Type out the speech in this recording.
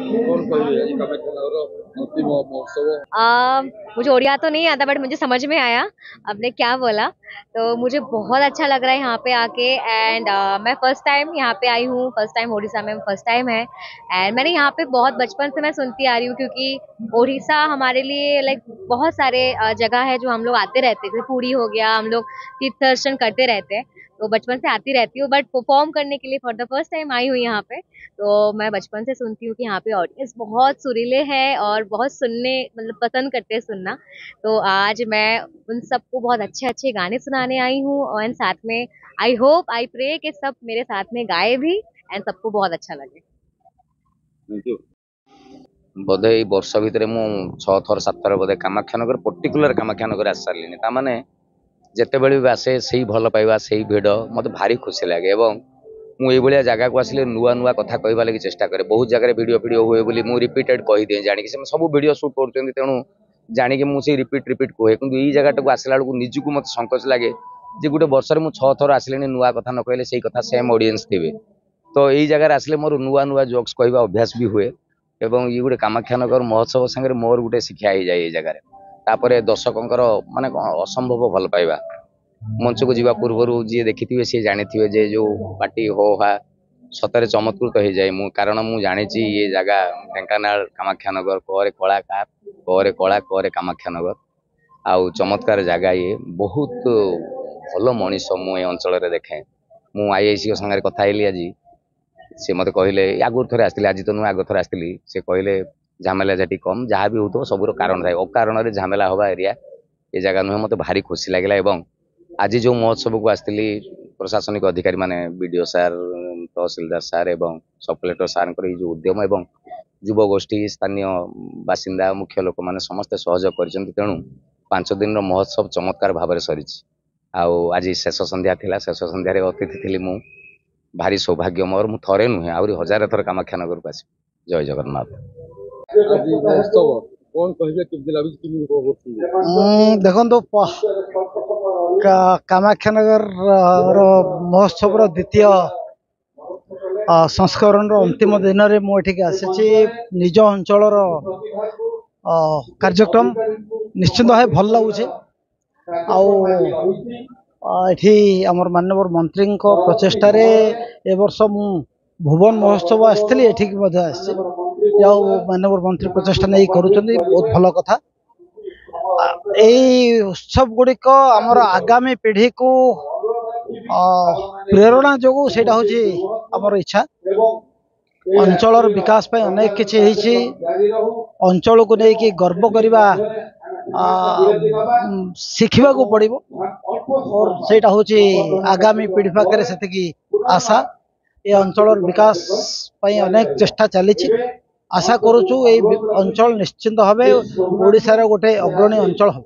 कौन कहिए ये कामाख्या अंतिम महोत्सव। मुझे ओडिया तो नहीं आता बट मुझे समझ में आया आपने क्या बोला। तो मुझे बहुत अच्छा लग रहा है यहाँ पे आके। एंड मैं फर्स्ट टाइम यहाँ पे आई हूँ, फर्स्ट टाइम ओडिशा में फर्स्ट टाइम है। एंड मैंने यहाँ पे बहुत बचपन से मैं सुनती आ रही हूँ, क्योंकि ओडिशा हमारे लिए लाइक बहुत सारे जगह है जो हम लोग आते रहते थे। पूरी हो गया, हम लोग तीर्थ दर्शन करते रहते हैं, तो बचपन से आती रहती हूँ। बट परफॉर्म करने के लिए for the first time I हूँ यहाँ पे। तो मैं बचपन से सुनती हूँ कि यहाँ पे ऑडियंस बहुत सुरीले हैं और बहुत सुनने मतलब पसंद करते हैं सुनना। तो आज मैं उन सबको बहुत अच्छे अच्छे गाने सुनाने आई हूँ, और साथ में आई होप आई प्रे कि सब मेरे साथ में गाए भी एंड सबको बहुत अच्छा लगे। Thank you. बोधे ये वर्ष भितर मु 6 थर 7 थर बोधे कामाख्यानगर पर्टिकुलर कामाख्यानगर आसी सारे ताने जिते बड़े भी आसे से भल पाइबा से भिड़ मत भारी खुशी लगे। मुझे जगह को आसिले नुआ नुआ कथा कहवा लगी चेष्टा करे। बहुत जगह वीडियो वीडियो हुए बोली मु रिपीटेड कही दिए जानिक से सब वीडियो शूट कर तेणु जानिक मुझे रिपीट रिपीट कहे। कि यही जगह को आसला बेलू निजक मत संकोच लगे जे गोटे वर्ष में 6 थर आसिले नुआ कथा न कहले से कथा सेम ऑडियंस थे। तो यही जगह आसिले मोर नुआ नुआ जोक्स कहवा अभ्यास भी हुए। एवं ये गोटे कामाख्यानगर महोत्सव संगे मोर गोटे शिक्षा हो जाए। ये जगह तापर दर्शकों माने असंभव भल पाइबा मंच को जीवा पूर्वर जी देखी सी जानी जे जो पार्टी हो हा सतरे चमत्कृत हो जाए। कारण मु जानी ये जगह ढेंकानाल कामाख्यानगर करे कलाकार करे कला करे कामाख्यानगर आउ चमत्कार जगह ये बहुत भल मनीष मु अंचल देखे। मु आईआईसी संगे कथा आज सी मत कहले आगुरी थे आसती आज तो नुह आग थर आसती से कहले झमेला झेटी कम जहाँ भी हो सबूर कारण थाए अकारण झमेला हवा एरिया ये जगह नुहे मत भारी खुशी लगे। आज जो महोत्सव को आसती प्रशासनिक अधिकारी माने बीडीओ सार तहसिलदार सार एवं सब कलेक्टर सार जो उद्यम एवं युव गोष्ठी स्थानीय बासिंदा मुख्य लोक मैंने समस्ते सहयोग कर तेणु 5 दिन महोत्सव चमत्कार भाव में सरी। आज शेष संध्या थिला शेष संध्यार अतिथि थी मु भारी सौभाग्य मोर मु थरे नुहे आहरी 1000 थर कामाख्यानगर को आस। जय जगन्नाथ। आज महोत्सव कौन कहिए किबदी लागु किमि को देखो कामाख्यानगर महोत्सव द्वितीय संस्करण अंतिम दिन में मुझे आसी निज अंचल कार्यक्रम निश्चिंत भाव भल लगुचे। ये आमर माननीय मंत्री प्रचेषा ए वर्ष मु भुवन महोत्सव आसती माननीय मंत्री प्रचेषा नहीं करुँच बहुत भल कथा। यही उत्सव गुड़िक आमर आगामी पीढ़ी को प्रेरणा जो से आमर इच्छा अंचल विकास पे अनेक किसी अंचल को लेकिन गर्व करवा शिखा पड़ो और सेटा हूँ आगामी पीढ़ी पाखे से आशा। ये अंचल विकास पाई अनेक चेष्टा चली आशा करुचु ये अंचल निश्चिंत भाव ओडिशार गोटे अग्रणी अंचल हो।